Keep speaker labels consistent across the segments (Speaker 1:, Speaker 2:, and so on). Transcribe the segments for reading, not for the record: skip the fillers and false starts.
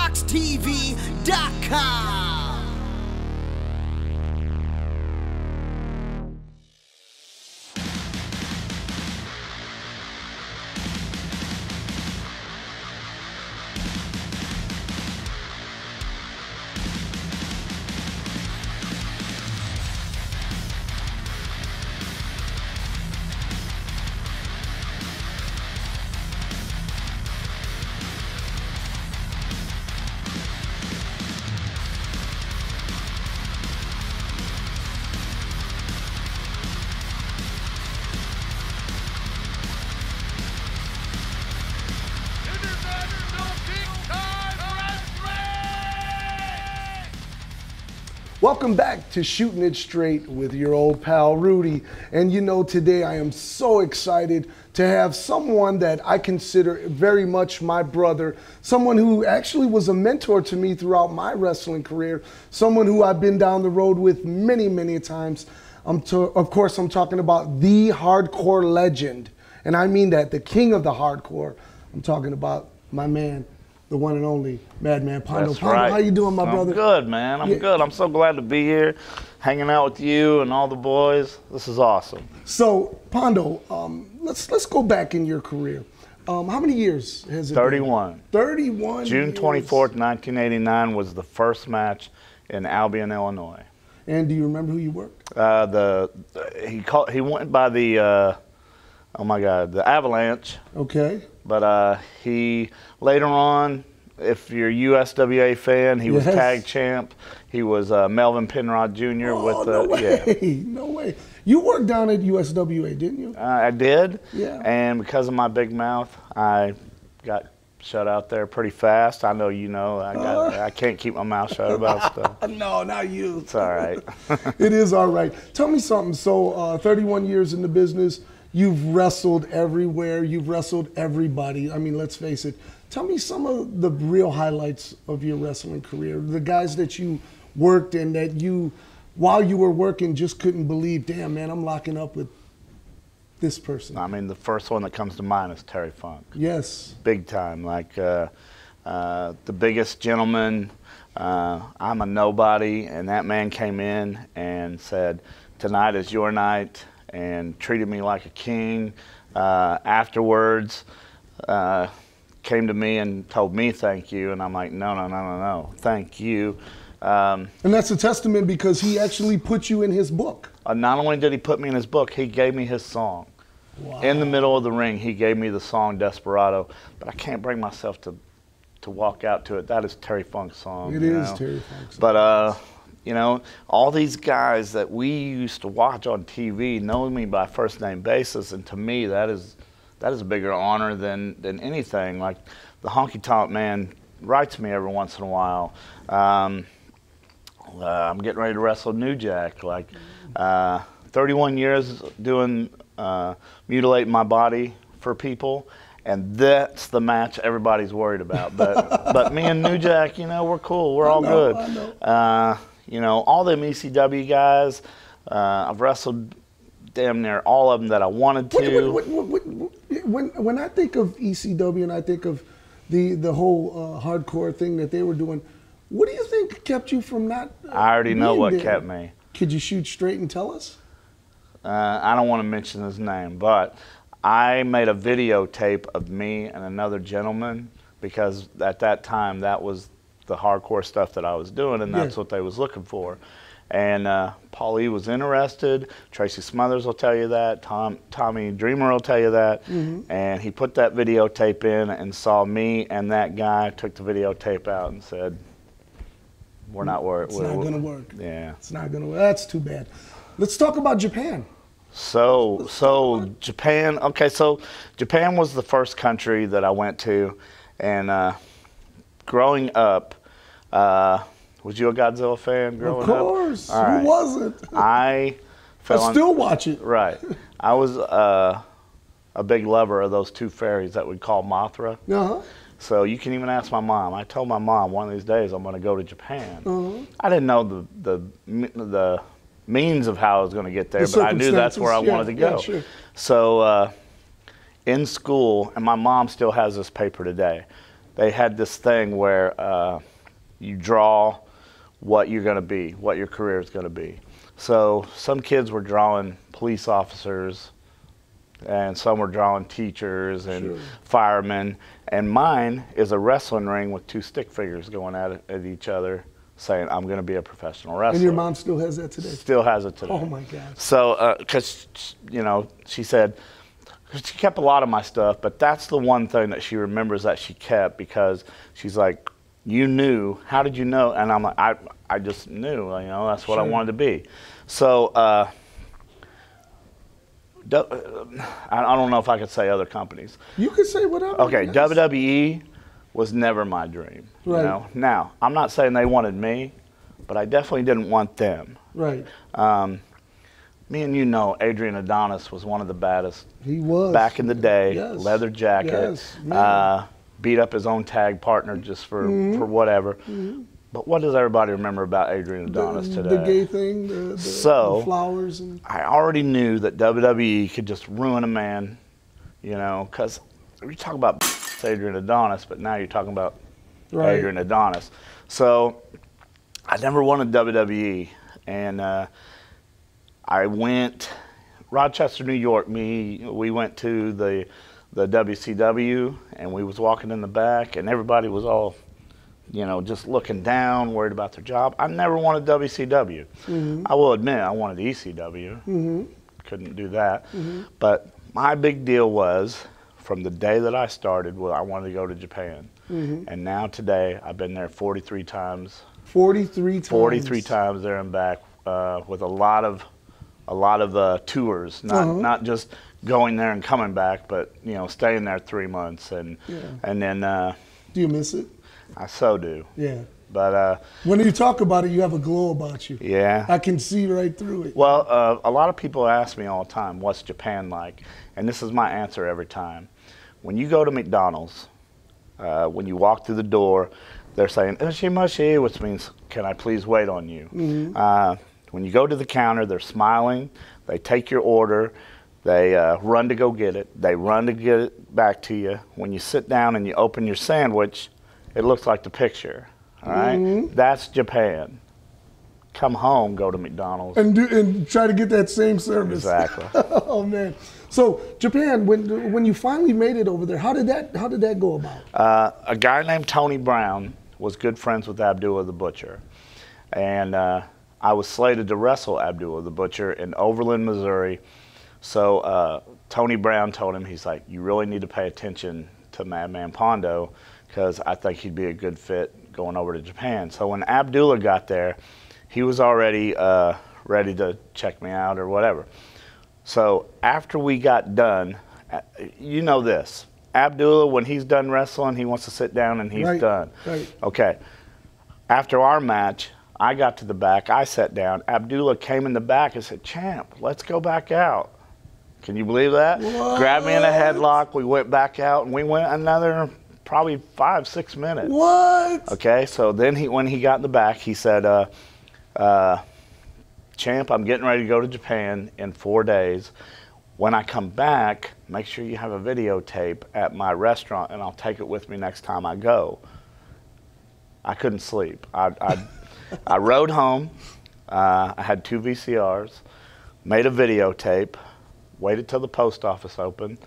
Speaker 1: RoX-TV.com.
Speaker 2: Welcome back to Shooting It Straight with your old pal Rudy. And you know, today I am so excited to have someone that I consider very much my brother, someone who actually was a mentor to me throughout my wrestling career, someone who I've been down the road with many, many times. Of course, I'm talking about the hardcore legend. And I mean that, the king of the hardcore. I'm talking about my man, the one and only Madman Pondo.
Speaker 3: That's
Speaker 2: Pondo,
Speaker 3: right.
Speaker 2: how you doing, my brother?
Speaker 3: I'm good, man. I'm good. I'm so glad to be here, hanging out with you and all the boys. This is awesome.
Speaker 2: So, Pondo, let's go back in your career. How many years has it
Speaker 3: 31.
Speaker 2: been? 31
Speaker 3: June 24th, 1989 was the first match in Albion, Illinois.
Speaker 2: And do you remember who you worked?
Speaker 3: He went by the oh my God, the Avalanche.
Speaker 2: Okay.
Speaker 3: But he, later on, if you're a USWA fan, he was tag champ. He was Melvin Penrod Jr.
Speaker 2: Oh, no way. No way. You worked down at USWA, didn't you?
Speaker 3: I did.
Speaker 2: Yeah.
Speaker 3: And because of my big mouth, I got shut out there pretty fast. I know you know. I can't keep my mouth shut about stuff.
Speaker 2: No, not you.
Speaker 3: It's all right.
Speaker 2: It is all right. Tell me something. So 31 years in the business. You've wrestled everywhere. You've wrestled everybody. I mean, let's face it. Tell me some of the real highlights of your wrestling career. The guys that you worked and that you, while you were working, just couldn't believe, damn, man, I'm locking up with this person.
Speaker 3: I mean, the first one that comes to mind is Terry Funk.
Speaker 2: Yes.
Speaker 3: Big time. Like the biggest gentleman. I'm a nobody. And that man came in and said, tonight is your night, and treated me like a king. Afterwards, came to me and told me thank you, and I'm like, no, thank you.
Speaker 2: And that's a testament because he actually put you in his book.
Speaker 3: Not only did he put me in his book, he gave me his song.
Speaker 2: Wow.
Speaker 3: In the middle of the ring, he gave me the song Desperado, but I can't bring myself to walk out to it. That is Terry Funk's song.
Speaker 2: It is Terry Funk's song.
Speaker 3: But you know, all these guys that we used to watch on TV know me by first name basis, and to me that is a bigger honor than anything. Like the Honky Tonk Man writes me every once in a while. I'm getting ready to wrestle New Jack. Like 31 years doing mutilating my body for people. And that's the match everybody's worried about. But me and New Jack, you know, we're cool. We're all good.
Speaker 2: I know.
Speaker 3: You know, all them ECW guys, I've wrestled damn near all of them that I wanted to.
Speaker 2: When I think of ECW and I think of the whole hardcore thing that they were doing, what do you think kept you from not
Speaker 3: I already know what
Speaker 2: there?
Speaker 3: kept me.
Speaker 2: Could you shoot straight and tell us?
Speaker 3: I don't want to mention his name, but I made a videotape of me and another gentleman because at that time that was the hardcore stuff that I was doing, and that's what they was looking for. And Paulie was interested. Tracy Smothers will tell you that. Tommy Dreamer will tell you that. And he put that videotape in and saw me and that guy, took the videotape out and said, we're not working.
Speaker 2: It's not going to work.
Speaker 3: Yeah.
Speaker 2: It's not going to work. That's too bad. Let's talk about Japan.
Speaker 3: So Japan, okay, so Japan was the first country that I went to, and growing up, was you a Godzilla fan growing up?
Speaker 2: Of course.
Speaker 3: All right.
Speaker 2: Who wasn't?
Speaker 3: I
Speaker 2: still watch it.
Speaker 3: Right. I was a big lover of those two fairies that we call Mothra. So you can even ask my mom. I told my mom one of these days I'm going to go to Japan. I didn't know the means of how I was going to get there, but I knew that's where I wanted to go.
Speaker 2: Sure.
Speaker 3: So in school, and my mom still has this paper today, they had this thing where you draw what you're going to be, what your career is going to be. So some kids were drawing police officers, and some were drawing teachers and firemen. And mine is a wrestling ring with 2 stick figures going at each other, saying, I'm going to be a professional wrestler.
Speaker 2: And your mom still has that today?
Speaker 3: Still has it today.
Speaker 2: Oh, my gosh.
Speaker 3: So, because, you know, she said, she kept a lot of my stuff, but that's the one thing that she remembers that she kept, because she's like, you knew. How did you know? And I'm like, I just knew, you know, that's what I wanted to be. So, I don't know if I could say other companies.
Speaker 2: You could say whatever.
Speaker 3: Okay, WWE was never my dream.
Speaker 2: Right.
Speaker 3: You know? Now, I'm not saying they wanted me, but I definitely didn't want them.
Speaker 2: Right.
Speaker 3: Me and you know, Adrian Adonis was one of the baddest.
Speaker 2: He was.
Speaker 3: Back in the day,
Speaker 2: yes.
Speaker 3: leather jacket, beat up his own tag partner just for whatever. But what does everybody remember about Adrian Adonis today?
Speaker 2: The gay thing, the flowers. And
Speaker 3: I already knew that WWE could just ruin a man, you know, because we talk about Adrian Adonis, but now you're talking about Adrian Adonis. So I never wanted WWE, and I went, Rochester, New York, we went to the WCW, and we was walking in the back, and everybody was all, you know, just looking down, worried about their job. I never wanted WCW. I will admit, I wanted ECW. Couldn't do that. But my big deal was, from the day that I started, well, I wanted to go to Japan. And now today, I've been there 43 times.
Speaker 2: 43 times?
Speaker 3: 43 times there and back, with a lot of tours, not just going there and coming back, but, you know, staying there 3 months. And then...
Speaker 2: do you miss it?
Speaker 3: I so do.
Speaker 2: Yeah.
Speaker 3: But
Speaker 2: when you talk about it, you have a glow about you.
Speaker 3: Yeah.
Speaker 2: I can see right through it.
Speaker 3: Well, a lot of people ask me all the time, what's Japan like? And this is my answer every time. When you go to McDonald's, when you walk through the door, they're saying, "Ishimashi," which means, can I please wait on you? When you go to the counter, they're smiling. They take your order. They run to go get it. They run to get it back to you. When you sit down and you open your sandwich, it looks like the picture. All right? That's Japan. Come home, go to McDonald's.
Speaker 2: And try to get that same service.
Speaker 3: Exactly.
Speaker 2: Oh, man. So, Japan, when you finally made it over there, how did that go about?
Speaker 3: A guy named Tony Brown was good friends with Abdullah the Butcher. And I was slated to wrestle Abdullah the Butcher in Overland, Missouri. So Tony Brown told him, he's like, you really need to pay attention to Madman Pondo, because I think he'd be a good fit going over to Japan. So when Abdullah got there, he was already ready to check me out or whatever. So after we got done, you know this, Abdullah, when he's done wrestling, he wants to sit down and he's done. Okay. After our match, I got to the back, I sat down, Abdullah came in the back and said, "Champ, let's go back out." Can you believe that?
Speaker 2: What? Grabbed
Speaker 3: me in a headlock, we went back out, and we went another probably 5-6 minutes.
Speaker 2: What?
Speaker 3: Okay, so then when he got in the back, he said, "Champ, I'm getting ready to go to Japan in 4 days. When I come back, make sure you have a videotape at my restaurant, and I'll take it with me next time I go." I couldn't sleep. I rode home. I had 2 VCRs, made a videotape, waited till the post office opened,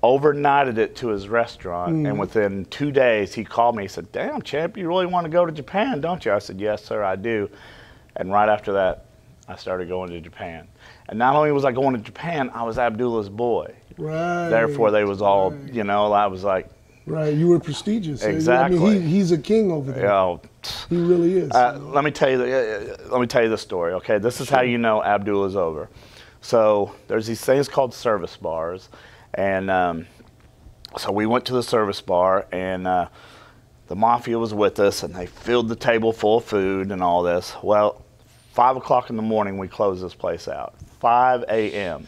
Speaker 3: overnighted it to his restaurant, and within 2 days he called me. He said, "Damn, Champ, you really want to go to Japan, don't you?" I said, "Yes, sir, I do." And right after that, I started going to Japan. And not only was I going to Japan, I was Abdullah's boy.
Speaker 2: Right.
Speaker 3: Therefore, they was all, you know, I was like...
Speaker 2: Right, you were prestigious.
Speaker 3: Exactly.
Speaker 2: I mean, he's a king over there.
Speaker 3: Oh,
Speaker 2: he really is.
Speaker 3: Let me tell you the story. Okay, this is how you know Abdullah's over. So there's these things called service bars, and so we went to the service bar, and the mafia was with us, and they filled the table full of food and all this. Well, 5 o'clock in the morning, we closed this place out. 5 a.m.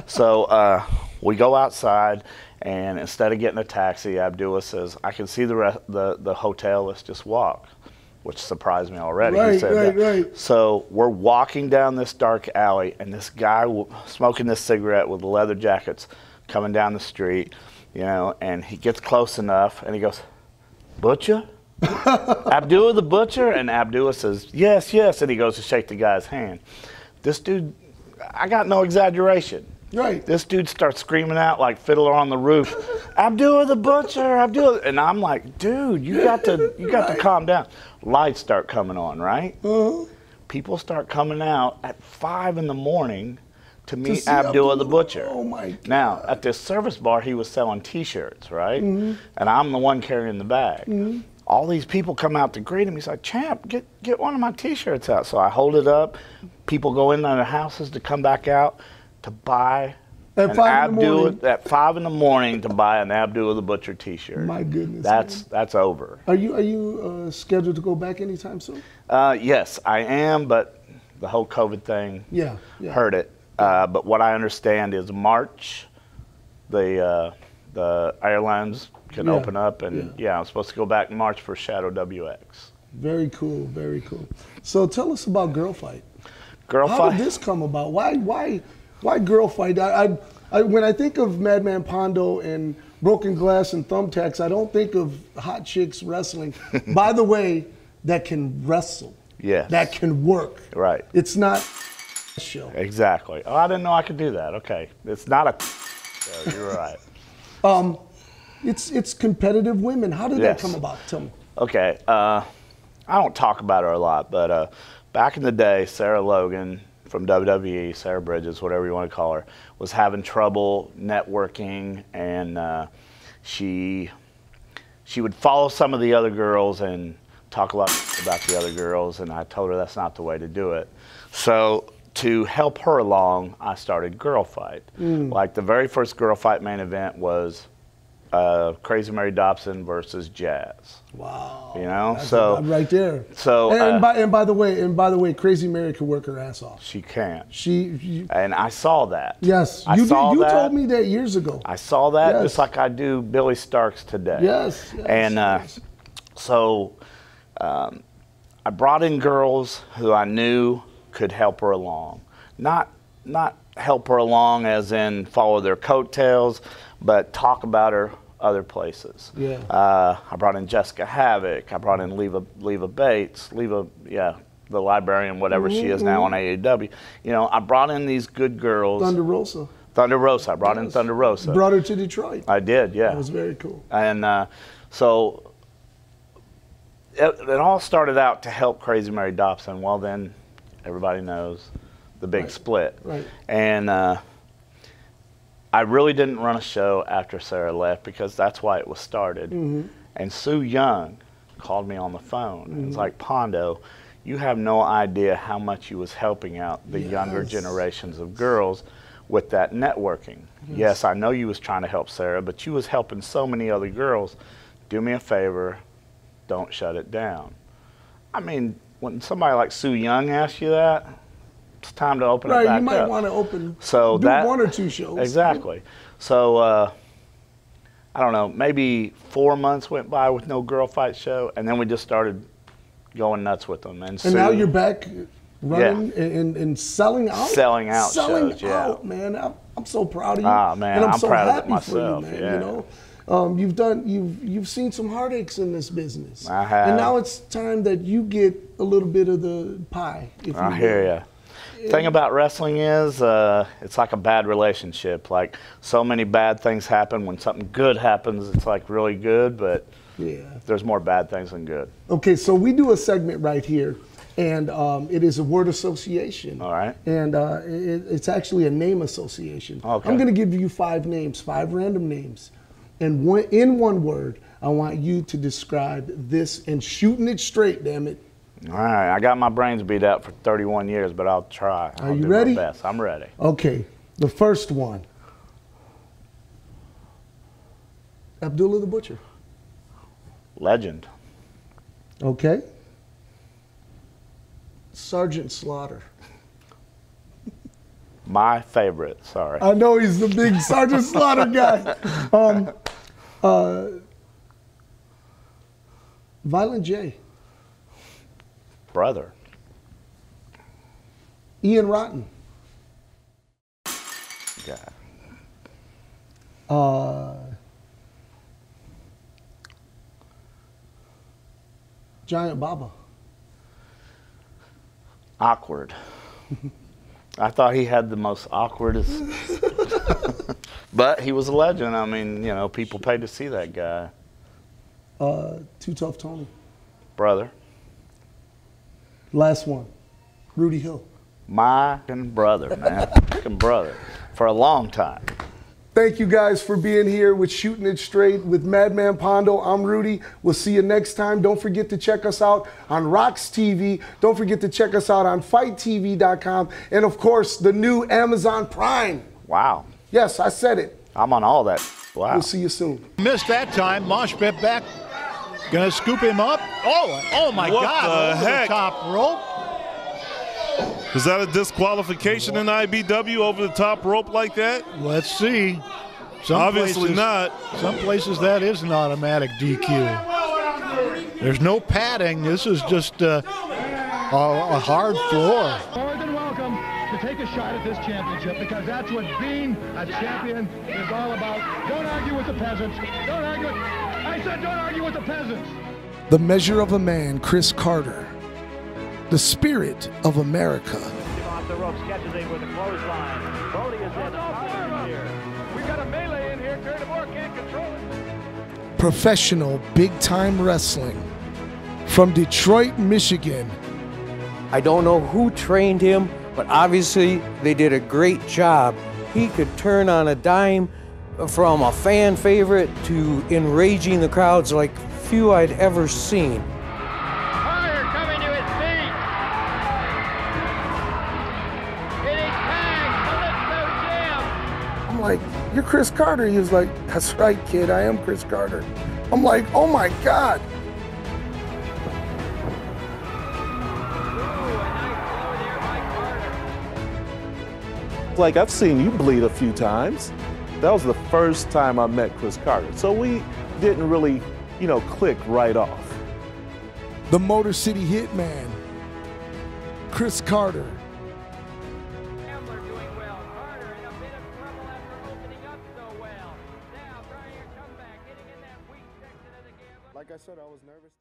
Speaker 3: So we go outside, and instead of getting a taxi, Abdullah says, "I can see the hotel, let's just walk," which surprised me already. He said that. So we're walking down this dark alley, and this guy smoking this cigarette with leather jackets coming down the street, you know, and he gets close enough, and he goes, butcher? Abdullah the butcher? And Abdullah says, yes, yes. And he goes to shake the guy's hand. This dude, I got no exaggeration.
Speaker 2: Right.
Speaker 3: This dude starts screaming out like Fiddler on the Roof, Abdullah the butcher, Abdullah. And I'm like, dude, you got to calm down. Lights start coming on, right? People start coming out at 5 in the morning to meet Abdullah the butcher.
Speaker 2: Oh my God.
Speaker 3: Now, at this service bar, he was selling T-shirts, right? And I'm the one carrying the bag. All these people come out to greet him. He's like, champ, get one of my T-shirts out. So I hold it up. People go in their houses to come back out to buy
Speaker 2: at 5 in the morning.
Speaker 3: At 5 in the morning to buy an Abdullah the Butcher T-shirt.
Speaker 2: My goodness.
Speaker 3: That's over.
Speaker 2: Are you scheduled to go back anytime soon?
Speaker 3: Yes, I am, but the whole COVID thing hurt it. But what I understand is March, the airlines can open up, and I'm supposed to go back in March for Shadow WX.
Speaker 2: Very cool, very cool. So tell us about Girl Fight.
Speaker 3: Girl Fight.
Speaker 2: How did this come about? Why Girl Fight? When I think of Madman Pondo and Broken Glass and Thumbtacks, I don't think of hot chicks wrestling. By the way, that can wrestle.
Speaker 3: Yes.
Speaker 2: That can work.
Speaker 3: Right.
Speaker 2: It's not a show.
Speaker 3: Exactly. Oh, I didn't know I could do that. Okay. It's not a show. You're right.
Speaker 2: It's competitive women. How did that come about? Tell me.
Speaker 3: Okay. I don't talk about her a lot, but back in the day, Sarah Logan from WWE, Sarah Bridges, whatever you want to call her, was having trouble networking, and she would follow some of the other girls and talk a lot about the other girls, and I told her that's not the way to do it. So to help her along, I started Girl Fight. Like the very first Girl Fight main event was Crazy Mary Dobson versus Jazz.
Speaker 2: Wow.
Speaker 3: You know,
Speaker 2: that's
Speaker 3: so
Speaker 2: right there.
Speaker 3: So
Speaker 2: and by the way, Crazy Mary can work her ass off.
Speaker 3: She can.
Speaker 2: And
Speaker 3: I saw that.
Speaker 2: Yes, you told me that years ago.
Speaker 3: I saw that just like I do Billy Starks today.
Speaker 2: Yes.
Speaker 3: And so I brought in girls who I knew could help her along. Not help her along as in follow their coattails, but talk about her other places.
Speaker 2: Yeah.
Speaker 3: I brought in Jessica Havoc. I brought in Leva Bates. The librarian, whatever she is now on AEW. You know, I brought in these good girls.
Speaker 2: Thunder Rosa.
Speaker 3: I brought in Thunder Rosa.
Speaker 2: Brought her to Detroit.
Speaker 3: I did, yeah.
Speaker 2: That was very cool.
Speaker 3: And so it all started out to help Crazy Mary Dobson. Well, then everybody knows the big split.
Speaker 2: Right.
Speaker 3: And I really didn't run a show after Sarah left because that's why it was started. And Sue Young called me on the phone and was like, Pondo, you have no idea how much you was helping out the younger generations of girls with that networking. Yes, I know you was trying to help Sarah, but you was helping so many other girls. Do me a favor, don't shut it down. I mean, when somebody like Sue Young asks you that, it's time to open it back up.
Speaker 2: Right, you might want to do 1 or 2 shows.
Speaker 3: Exactly. So, I don't know, maybe 4 months went by with no Girl Fight show, and then we just started going nuts with them. And
Speaker 2: now you're back running and selling out?
Speaker 3: Selling out
Speaker 2: shows, man. I'm so proud of you.
Speaker 3: Man,
Speaker 2: and I'm so
Speaker 3: proud
Speaker 2: happy
Speaker 3: of it myself.
Speaker 2: For you, man, you know? You've seen some heartaches in this business.
Speaker 3: I have.
Speaker 2: And now it's time that you get a little bit of the pie.
Speaker 3: I hear you. Thing about wrestling is it's like a bad relationship. Like so many bad things happen. When something good happens, it's like really good, but there's more bad things than good.
Speaker 2: Okay, so we do a segment right here, and it is a word association.
Speaker 3: All right.
Speaker 2: And it's actually a name association.
Speaker 3: Okay.
Speaker 2: I'm going to give you 5 names, 5 random names. And in one word, I want you to describe this and shooting it straight, damn it.
Speaker 3: All right, I got my brains beat out for 31 years, but I'll try.
Speaker 2: Are you ready?
Speaker 3: My best. I'm ready.
Speaker 2: Okay, the first one. Abdullah the Butcher.
Speaker 3: Legend.
Speaker 2: Okay. Sergeant Slaughter.
Speaker 3: My favorite, sorry.
Speaker 2: I know he's the big Sergeant Slaughter guy. Violent J.
Speaker 3: Brother.
Speaker 2: Ian Rotten.
Speaker 3: Yeah.
Speaker 2: Giant Baba.
Speaker 3: Awkward. I thought he had the most awkwardest, but he was a legend. I mean, you know, people paid to see that guy.
Speaker 2: Too Tough Tony.
Speaker 3: Brother.
Speaker 2: Last one, Rudy Hill.
Speaker 3: My brother, man. Brother. For a long time.
Speaker 2: Thank you guys for being here with Shooting It Straight with Madman Pondo. I'm Rudy. We'll see you next time. Don't forget to check us out on RoX-TV. Don't forget to check us out on FightTV.com. And of course, the new Amazon Prime.
Speaker 3: Wow.
Speaker 2: Yes, I said it.
Speaker 3: I'm on all that. Wow.
Speaker 2: We'll see you soon.
Speaker 1: Missed that time. Moshpit back. Gonna scoop him up. Oh my
Speaker 4: What
Speaker 1: God.
Speaker 4: the
Speaker 1: Over
Speaker 4: heck?
Speaker 1: the top rope.
Speaker 4: Is that a disqualification in IBW over the top rope like that?
Speaker 1: Let's see.
Speaker 4: Obviously not.
Speaker 1: Some places that is an automatic DQ. There's no padding. This is just a hard floor.
Speaker 5: More than welcome to take a shot at this championship, because that's what being a champion is all about. Don't argue with the peasants. Don't argue. I said don't argue with the peasants.
Speaker 2: The Measure of a Man, Chris Carter. The Spirit of America.
Speaker 6: Off the ropes, catches him with a clothesline. Brody is in here.
Speaker 5: We've got a melee in here. Terry DeMore can't control it.
Speaker 2: Professional big-time wrestling. From Detroit, Michigan.
Speaker 7: I don't know who trained him, but obviously they did a great job. He could turn on a dime from a fan favorite to enraging the crowds like few I'd ever seen.
Speaker 6: Carter coming to his feet. Hitting tag, Calypso Jim.
Speaker 2: I'm like, you're Chris Carter. He was like, that's right, kid. I am Chris Carter. I'm like, oh my God.
Speaker 8: Like, I've seen you bleed a few times. That was the first time I met Chris Carter. So we didn't really, click right off.
Speaker 2: The Motor City Hitman, Chris Carter.
Speaker 6: Gambler doing well. Carter in a bit of trouble after opening up so well. Now trying a comeback, getting in that weak section of the gambler.
Speaker 2: Like I said, I was nervous.